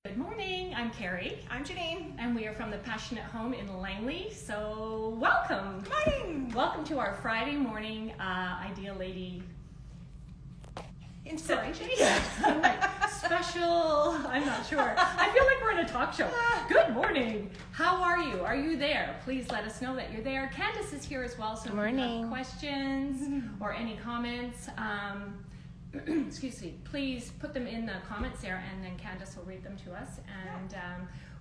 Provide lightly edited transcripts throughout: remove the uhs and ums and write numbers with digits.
Good morning, I'm Carrie. I'm Jeannine. And we are from the Passionate Home in Langley, so welcome. Good morning. Welcome to our Friday morning Ideal Lady Inspiration? Special, I'm not sure. I feel like we're in a talk show. Good morning. How are you? Are you there? Please let us know that you're there. Candace is here as well, so if you have questions or any comments, excuse me, please put them in the comments there, and then Candace will read them to us. And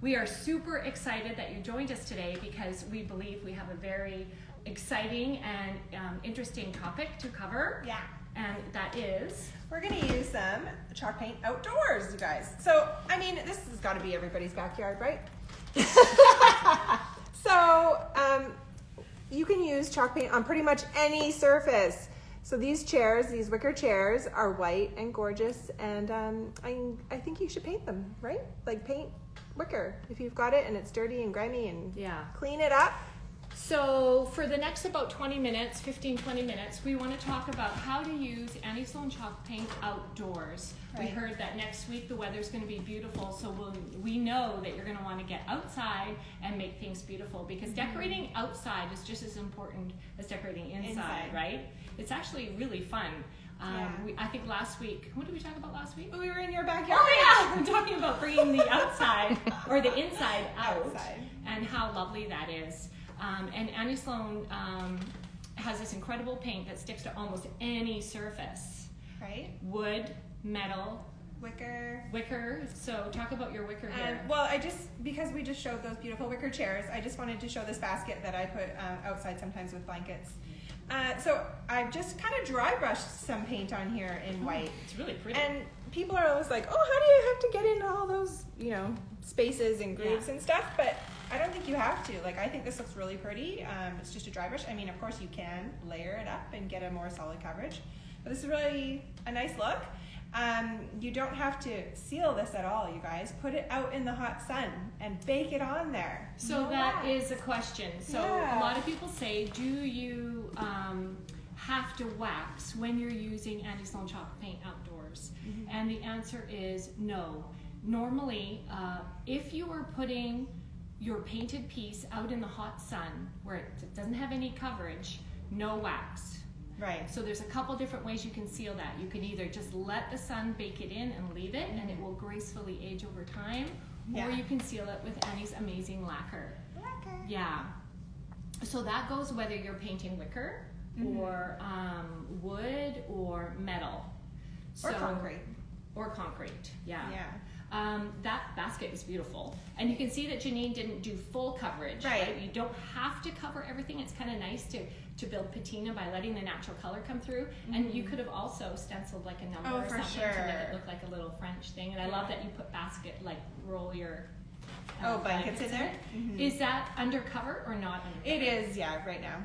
we are super excited that you joined us today because we believe we have a very exciting and interesting topic to cover. Yeah. And that is? We're going to use some chalk paint outdoors, you guys. So, I mean, this has got to be everybody's backyard, right? So, you can use chalk paint on pretty much any surface. So these chairs, these wicker chairs, are white and gorgeous, and I think you should paint them, right? Like paint wicker if you've got it and it's dirty and grimy, and clean it up. So for the next about 20 minutes, 15-20 minutes, we want to talk about how to use Annie Sloan chalk paint outdoors. Right. We heard that next week the weather's going to be beautiful, so we know that you're going to want to get outside and make things beautiful, because decorating outside is just as important as decorating inside. Right? It's actually really fun. I think last week, what did we talk about last week? We were in your backyard. Oh yeah, we're talking about bringing the outside or the inside out and how lovely that is. And Annie Sloan has this incredible paint that sticks to almost any surface. Right. Wood, metal, wicker. So talk about your wicker here. Well, because we just showed those beautiful wicker chairs, I just wanted to show this basket that I put outside sometimes with blankets. So I've just kind of dry brushed some paint on here in white. It's really pretty. And people are always like, oh, how do you have to get into all those, spaces and grooves and stuff? But I don't think you have to. Like, I think this looks really pretty. It's just a dry brush. I mean, of course you can layer it up and get a more solid coverage, but this is really a nice look. You don't have to seal this at all, you guys. Put it out in the hot sun and bake it on there. So that is a question. So a lot of people say, do you have to wax when you're using Annie Sloan chalk paint outdoors? And the answer is no. Normally, if you are putting your painted piece out in the hot sun where it doesn't have any coverage, no wax. Right. So there's a couple different ways you can seal that. You can either just let the sun bake it in and leave it, and it will gracefully age over time, or you can seal it with Annie's amazing lacquer. Yeah. So that goes whether you're painting wicker or wood or metal. Or concrete. Or concrete, that basket is beautiful. And you can see that Jeannine didn't do full coverage. Right? You don't have to cover everything. It's kind of nice to build patina by letting the natural color come through. And you could have also stenciled like a number or something to make it look like a little French thing. And I love that you put basket, like roll your blankets in there. Is that undercover or not undercover? It is, right now.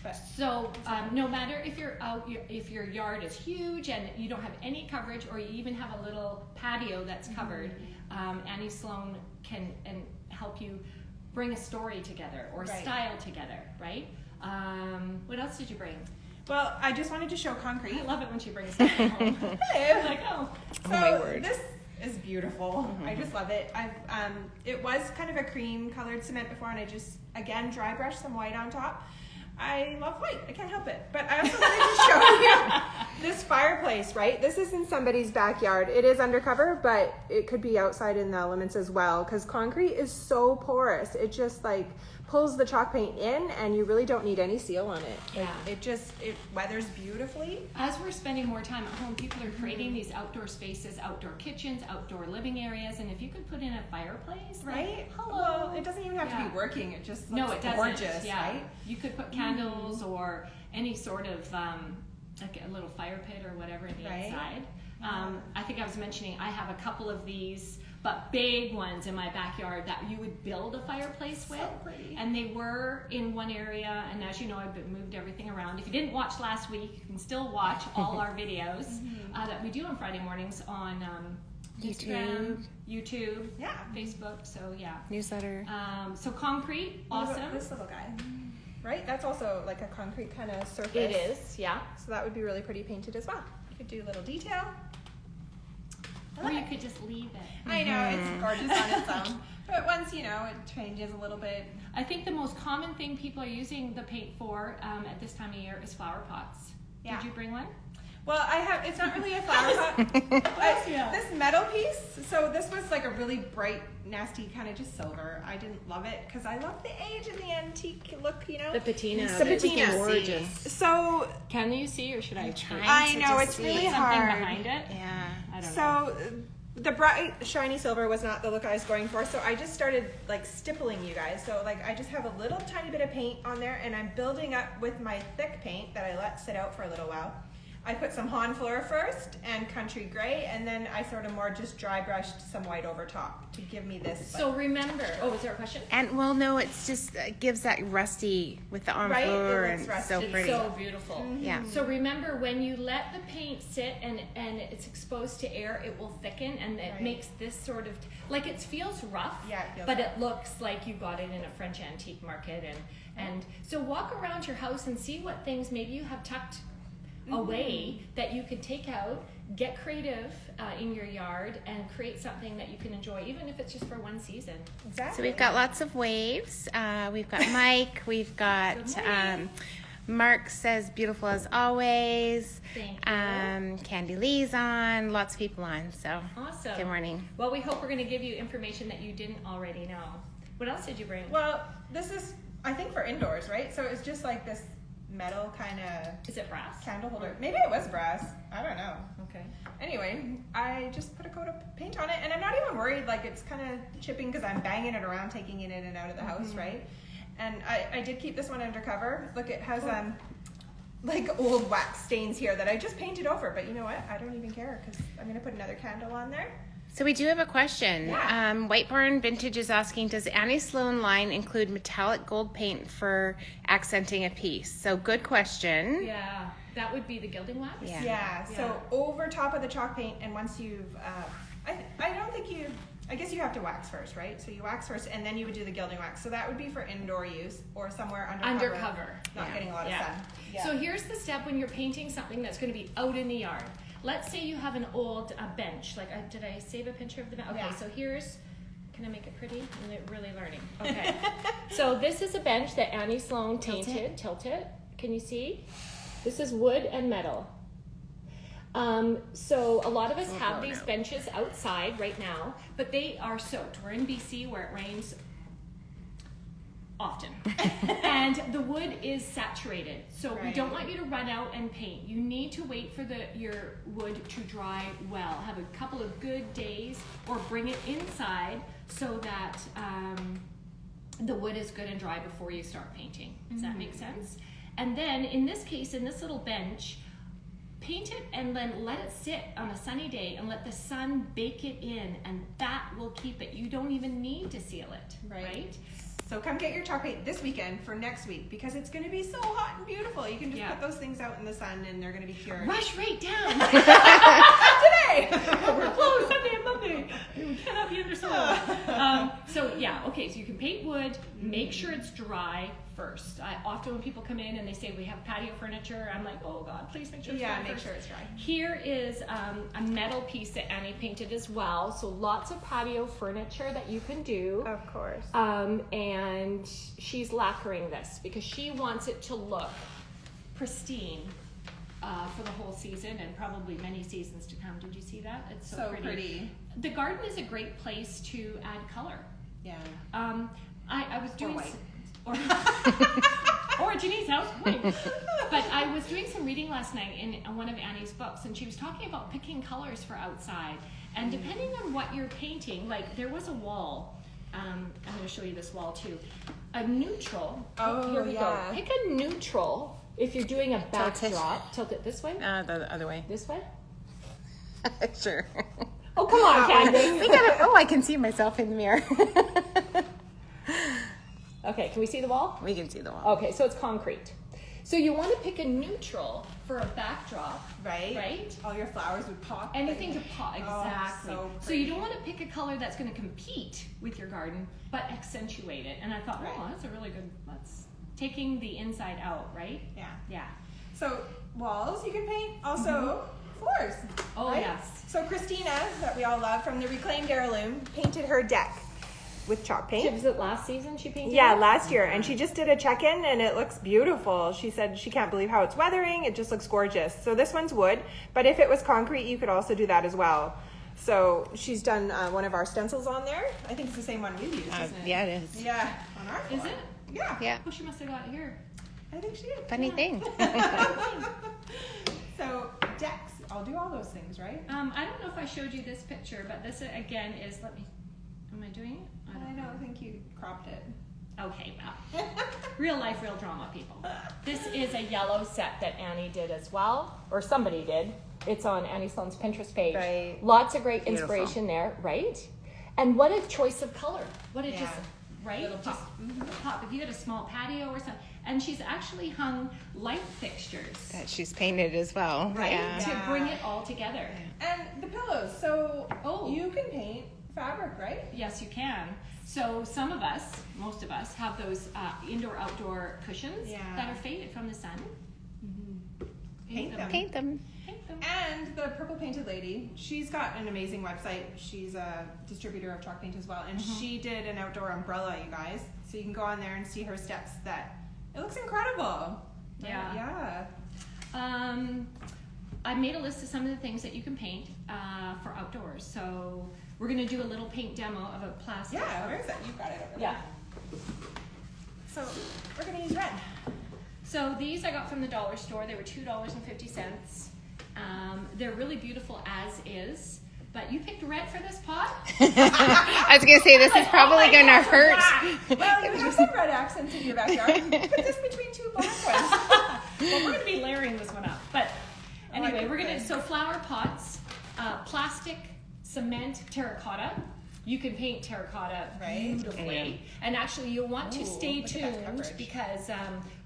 But. So no matter if you're out, if your yard is huge and you don't have any coverage, or you even have a little patio that's covered, Annie Sloan can help you bring a story together or style together, right? What else did you bring? Well, I just wanted to show concrete. I love it when she brings stuff home. Hello. Like, so my word. This is beautiful. I just love it. It was kind of a cream colored cement before, and I just dry brushed some white on top. I love white. I can't help it. But I also wanted to show you this fireplace, right? This is in somebody's backyard. It is undercover, but it could be outside in the elements as well, because concrete is so porous. It just pulls the chalk paint in, and you really don't need any seal on it. It weathers beautifully. As we're spending more time at home, people are creating these outdoor spaces, outdoor kitchens, outdoor living areas, and if you could put in a fireplace, right? Hello. Well, it doesn't even have to be working. It just looks gorgeous, right? You could put candles or any sort of like a little fire pit or whatever in the inside. I think I was mentioning I have a couple of these, but big ones in my backyard that you would build a fireplace with. So pretty. And they were in one area, and as you know, I've moved everything around. If you didn't watch last week, you can still watch all our videos that we do on Friday mornings on Instagram, YouTube, Facebook, so newsletter. So concrete, awesome. This little guy. Right? That's also like a concrete kind of surface. It is, yeah. So that would be really pretty painted as well. You could do a little detail. Or you could just leave it. I know, it's gorgeous on its own. But once, it changes a little bit. I think the most common thing people are using the paint for at this time of year is flower pots. Yeah. Did you bring one? Well, it's not really a flower pot. This metal piece, so this was like a really bright, nasty kind of just silver. I didn't love it because I love the age and the antique look, The patina. The patina. Gorgeous. So, can you see, or should I try? I know, it's really hard. Something behind it? Yeah. I don't know. So, the bright, shiny silver was not the look I was going for, so I just started like stippling, you guys. So like I just have a little tiny bit of paint on there, and I'm building up with my thick paint that I let sit out for a little while. I put some Honfleur first and Country Gray, and then I sort of more just dry brushed some white over top to give me this. So remember, is there a question? And no, it's just gives that rusty with the Right? Honfleur, It looks and rusty. so It's pretty. so beautiful. Mm-hmm. Yeah. So remember, when you let the paint sit and it's exposed to air, it will thicken, and it Right. makes this sort of, like, it feels rough, Yeah, it feels but rough. it looks like you got it in a French antique market. And so walk around your house and see what things maybe you have tucked away that you could take out, get creative in your yard, and create something that you can enjoy, even if it's just for one season. Exactly. So we've got lots of waves. We've got Mike. We've got Good morning. Mark says beautiful as always. Thank you. Candy Lee's on. Lots of people on. So Awesome. good morning. Well, we hope we're going to give you information that you didn't already know. What else did you bring? Well, this is, I think, for indoors, right? So it's just like this metal kind of Is it brass? candle holder. Maybe it was brass. I don't know. Okay. Anyway, I just put a coat of paint on it, and I'm not even worried like it's kind of chipping because I'm banging it around, taking it in and out of the house, right? And I did keep this one undercover. Look, it has like old wax stains here that I just painted over, but you know what? I don't even care because I'm going to put another candle on there. So we do have a question. Yeah. White Barn Vintage is asking, does Annie Sloan line include metallic gold paint for accenting a piece? So good question. Yeah, that would be the gilding wax. Yeah. Yeah, so over top of the chalk paint, and once you've, I guess you have to wax first, right? So you wax first, and then you would do the gilding wax. So that would be for indoor use or somewhere undercover. Not getting a lot of sun. Yeah. So here's the step when you're painting something that's going to be out in the yard. Let's say you have an old bench. Like, did I save a picture of the bench? Okay, Yeah. so here's, can I make it pretty? I'm really learning. Okay. So this is a bench that Annie Sloan painted. Tilt it. Can you see? This is wood and metal. So a lot of us have these benches outside right now, but they are soaked. We're in BC where it rains often. And the wood is saturated. So we don't want you to run out and paint. You need to wait for your wood to dry well. Have a couple of good days, or bring it inside so that the wood is good and dry before you start painting. Does that make sense? And then in this case, in this little bench, paint it and then let it sit on a sunny day and let the sun bake it in, and that will keep it. You don't even need to seal it, right? So come get your chalk paint this weekend for next week because it's going to be so hot and beautiful. You can just put those things out in the sun and they're going to be cured. Rush right down. Today! We're closed Sunday and Monday. We cannot be undersold. So you can paint wood. Make sure it's dry first. Often when people come in and they say we have patio furniture, I'm like, oh God, please make sure it's dry make first. sure it's dry. Here is a metal piece that Annie painted as well. So lots of patio furniture that you can do. Of course. And she's lacquering this because she wants it to look pristine for the whole season and probably many seasons to come. Did you see that? It's so pretty. The garden is a great place to add color. Yeah. I was doing or or Janine's house, but I was doing some reading last night in one of Annie's books, and she was talking about picking colors for outside. And depending on what you're painting, like there was a wall. I'm going to show you this wall too. A neutral. Here we go. Pick a neutral if you're doing a backdrop. Tilt it this way. The other way. This way. Sure. Oh, come on, Candace. I can see myself in the mirror. Okay, can we see the wall? We can see the wall. Okay, so it's concrete. So you want to pick a neutral for a backdrop, right? All your flowers would pop. Anything to pop, exactly. Oh, so you don't want to pick a color that's going to compete with your garden, but accentuate it. And I thought, that's a really good, that's taking the inside out, right? Yeah. Yeah. So walls you can paint. Also, floors. Oh, right? yes. So Christina, that we all love from the Reclaimed Heirloom, painted her deck with chalk paint. Was it last season she painted? Yeah, last year. And she just did a check-in and it looks beautiful. She said she can't believe how it's weathering. It just looks gorgeous. So this one's wood, but if it was concrete, you could also do that as well. So she's done one of our stencils on there. I think it's the same one we used, isn't it? Yeah, it is. Yeah, on our floor. Is it? Yeah. Yeah. Oh, she must have got it here. I think she did. Funny thing. So decks, I'll do all those things, right? I don't know if I showed you this picture, but this again is, am I doing it? I don't think you cropped it. Okay, well, real life, real drama, people. This is a yellow set that Annie did as well, or somebody did. It's on Annie Sloan's Pinterest page. Right. Lots of great Beautiful. inspiration there, right? And what a choice of color. What a Yeah. just, right? Little Just pop. If you had a small patio or something. And she's actually hung light fixtures, That she's painted as well. right? Yeah. To bring it all together. And the pillows. So Oh. you can paint fabric, right? Yes, you can. So some of us, most of us, have those indoor-outdoor cushions Yeah. that are faded from the sun. Paint them. Paint them. Paint them. And the Purple Painted Lady, she's got an amazing website. She's a distributor of chalk paint as well. And she did an outdoor umbrella, you guys. So you can go on there and see her steps that, it looks incredible. Yeah. Yeah. I made a list of some of the things that you can paint for outdoors. So we're gonna do a little paint demo of a plastic. Yeah, where is that? You've got it over there. Yeah. So we're gonna use red. So these I got from the dollar store. They were $2.50. They're really beautiful as is. But you picked red for this pot? I was gonna say this is probably gonna hurt. Well, you have some red accents in your backyard. Put this between two black ones. Well, we're gonna be layering this one up. But anyway, like we're it. gonna, so flower pots, plastic, cement, terracotta. You can paint terracotta Right. beautifully. Yeah. And actually you'll want to Ooh, stay look at that tuned coverage. because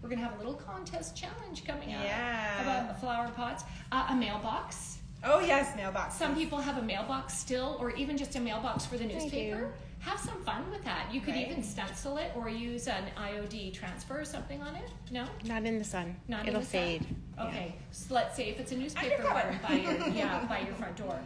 we're gonna have a little contest challenge coming up Yeah. about flower pots. A mailbox. Oh yes, mailbox. Some people have a mailbox still, or even just a mailbox for the newspaper. do. Have some fun with that. You could Right. even stencil it or use an IOD transfer or something on it. No? Not in the sun. Not It'll in the sun. fade. Okay, so let's say if it's a newspaper Undercover. one by your front door.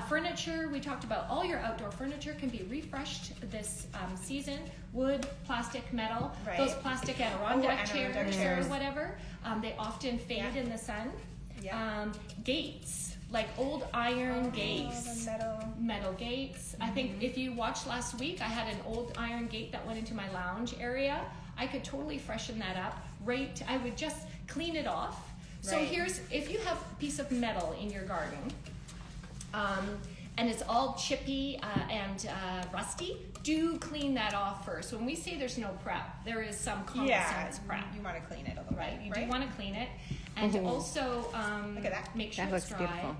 Furniture, we talked about all your outdoor furniture can be refreshed this season. Wood, plastic, metal. Right. Those plastic Adirondack Adirondack chairs chairs. or whatever. They often fade Yeah. in the sun. Yeah. Gates, like old iron gates. The Metal gates. I think if you watched last week, I had an old iron gate that went into my lounge area. I could totally freshen that up. Right, I would just clean it off. So Right. here's, if you have a piece of metal in your garden, and it's all chippy and rusty, do clean that off first. When we say there's no prep, there is some common sense prep. You want to clean it a little Right, bit, you do want to clean it, and also Look at that. make sure That it's looks dry. beautiful.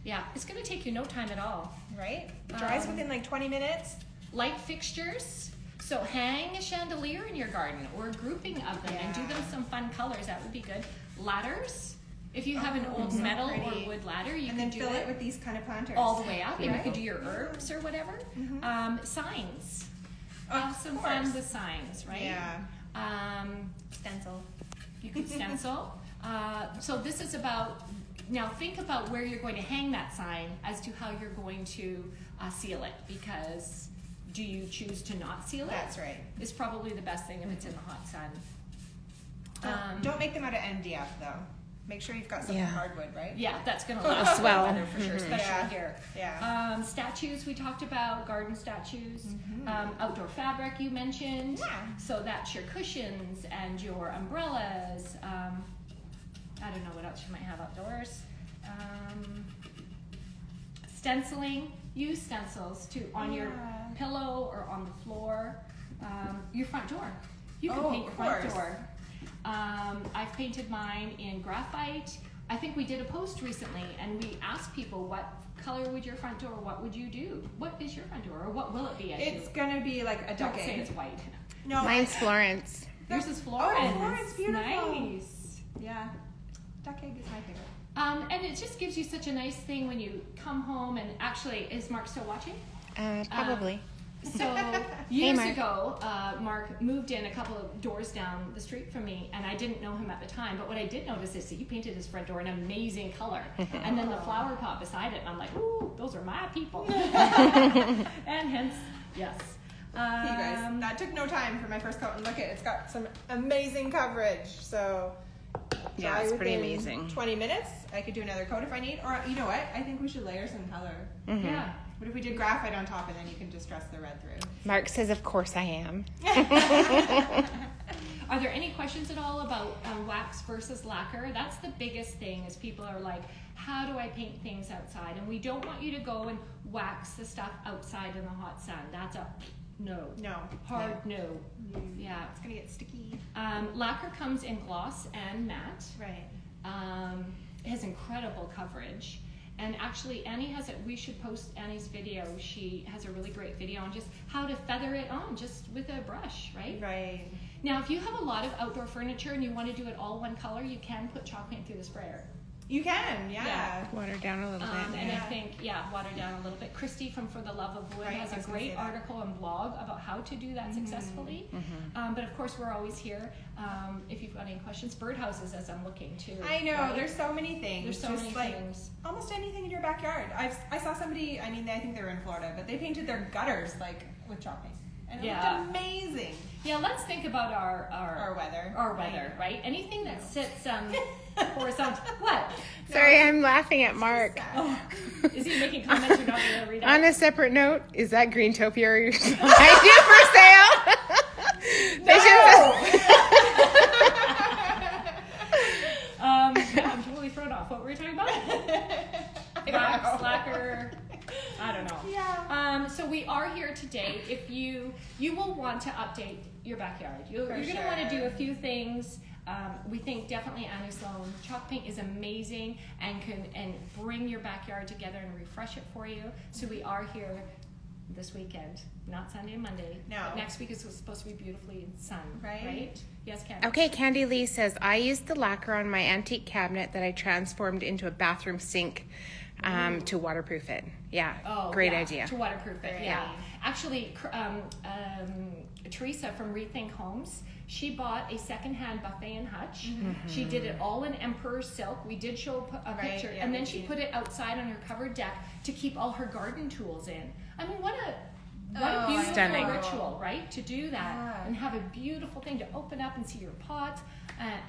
Yeah, it's going to take you no time at all. Right? It dries within like 20 minutes. Light fixtures. So hang a chandelier in your garden or a grouping of them and do them some fun colors. That would be good. Ladders. If you have an old metal pretty. or wood ladder, you And can then do fill it it with these kind of planters. all the way up. And you Right. could do your herbs or whatever. Signs. Of Have some fun course. with signs, right? Yeah. Stencil. You can stencil. So this is about, now think about where you're going to hang that sign as to how you're going to seal it, because do you choose to not seal it? That's right. Is probably the best thing if it's in the hot sun. Don't make them out of MDF though. Make sure you've got something Yeah. hardwood, right? Yeah, that's going to last Swell. weather for sure, especially Yeah. here. Yeah. Statues we talked about, garden statues, outdoor fabric you mentioned. Yeah. So that's your cushions and your umbrellas. I don't know what else you might have outdoors. Stenciling. Use stencils on your Yeah. pillow or on the floor. Your front door. You can Oh, paint your of front course. door. I've painted mine in graphite. I think we did a post recently and we asked people, what color would your front door, what would you do? What is your front door, or what will it be as It's you? gonna be like a Don't duck say egg. it's white. No. Mine's Florence. Yours is Florence. Oh, Florence, beautiful. Nice. Yeah. Duck egg is my favorite. And it just gives you such a nice thing when you come home and actually, is Mark still watching? Probably. So years ago, Mark moved in a couple of doors down the street from me, and I didn't know him at the time. But what I did notice is that he painted his front door an amazing color, and then the flower pot beside it, and I'm like, ooh, those are my people. And hence, yes. You guys, that took no time for my first coat, and look it's got some amazing coverage. So Yeah, it's pretty within amazing. 20 minutes, I could do another coat if I need. Or you know what? I think we should layer some color. Yeah. What if we did graphite on top and then you can just dress the red through? Mark says, of course I am. Are there any questions at all about wax versus lacquer? That's the biggest thing is people are like, how do I paint things outside? And we don't want you to go and wax the stuff outside in the hot sun. That's a no. Hard no. Yeah. It's going to get sticky. Lacquer comes in gloss and matte. Right. It has incredible coverage. And actually, Annie has it. We should post Annie's video. She has a really great video on just how to feather it on just with a brush, right? Right. Now, if you have a lot of outdoor furniture and you want to do it all one color, you can put chalk paint through the sprayer. You can, yeah. Water down a little bit. And I think, water down a little bit. Christy from For the Love of Wood has a great article and blog about how to do that successfully. But of course, we're always here. If you've got any questions, birdhouses as I'm looking too. I know, right? there's so many things. There's so many things. Almost anything in your backyard. I saw somebody, I think they were in Florida, but they painted their gutters with chalk paint. And it looked amazing. Yeah, let's think about our weather. Our weather, right? Anything that sits horizontal. What? Sorry, I'm laughing at Mark. Oh, is he making comments you're not going to read out? On a separate note, is that Greentopia I do for sale? Yeah, I'm totally thrown off. What were we talking about? Wax, lacquer. I don't know. Yeah. So we are here today. If you will want to update your backyard, you're going to want to do a few things. We think definitely Annie Sloan chalk paint is amazing and can bring your backyard together and refresh it for you. So we are here this weekend, not Sunday and Monday. No. But next week is supposed to be beautifully sun, right? Yes, Candy. Okay, Candy Lee says, I used the lacquer on my antique cabinet that I transformed into a bathroom sink to waterproof it. Yeah, great idea. To waterproof it, Actually, Teresa from Rethink Homes, she bought a secondhand buffet and hutch. She did it all in emperor silk. We did show a picture. And then she put it outside on her covered deck to keep all her garden tools in. I mean, what a beautiful ritual, right? To do that and have a beautiful thing to open up and see your pots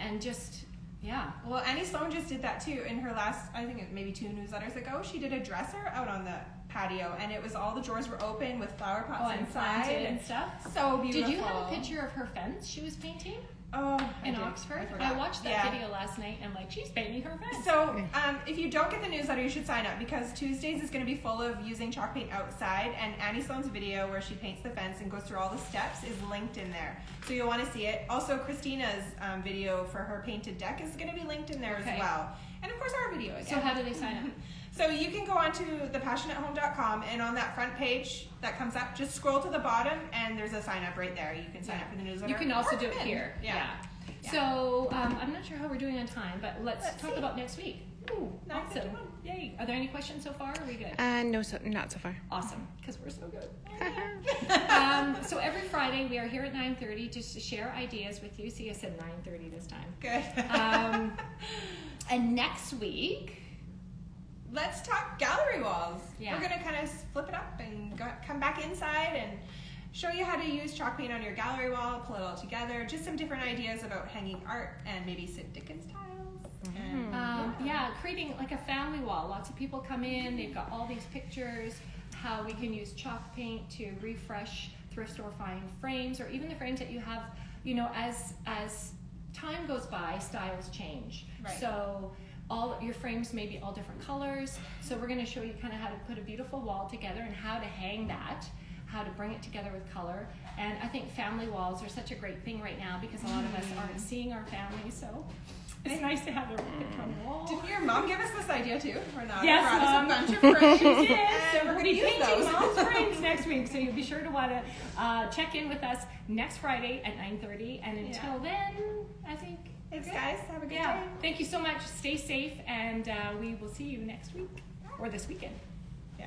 and just... Yeah. Well, Annie Sloan just did that too in her last, I think maybe 2 newsletters ago. She did a dresser out on the patio, and it was all the drawers were open with flower pots inside and stuff. So beautiful. Did you have a picture of her fence she was painting? In Oxford? I watched that video last night and I'm like, she's painting her fence. So if you don't get the newsletter, you should sign up because Tuesdays is going to be full of using chalk paint outside, and Annie Sloan's video where she paints the fence and goes through all the steps is linked in there. So you'll want to see it. Also, Christina's video for her painted deck is going to be linked in there as well. And of course our video again. So how do they sign up? So you can go onto thepassionatehome.com, and on that front page that comes up, just scroll to the bottom and there's a sign up right there. You can sign up for the newsletter. You can also do it here. Yeah. So I'm not sure how we're doing on time, but let's talk about next week. Ooh, awesome. Yay. Are there any questions so far? Are we good? No, not so far. Awesome, because we're so good. So every Friday we are here at 9:30 just to share ideas with you. See, I said 9:30 this time. Good. And next week... Let's talk gallery walls. Yeah. We're going to kind of flip it up and come back inside and show you how to use chalk paint on your gallery wall, pull it all together, just some different ideas about hanging art and maybe Sid Dickens tiles. And, creating like a family wall. Lots of people come in, they've got all these pictures, how we can use chalk paint to refresh thrift store fine frames, or even the frames that you have, as time goes by, styles change. Right. So all your frames may be all different colors. So we're going to show you kind of how to put a beautiful wall together and how to hang that, how to bring it together with color. And I think family walls are such a great thing right now because a lot of us aren't seeing our families. So it's nice to have their picture on the wall. Didn't your mom give us this idea too? Yes, brought Mom. us a bunch of frames. She did. So And we're going to be use painting those. Mom's frames next week. So you'll be sure to want to check in with us next Friday at 9:30. And until then, I think... Thanks, guys. Have a good day. Thank you so much. Stay safe, and we will see you next week or this weekend. Yeah.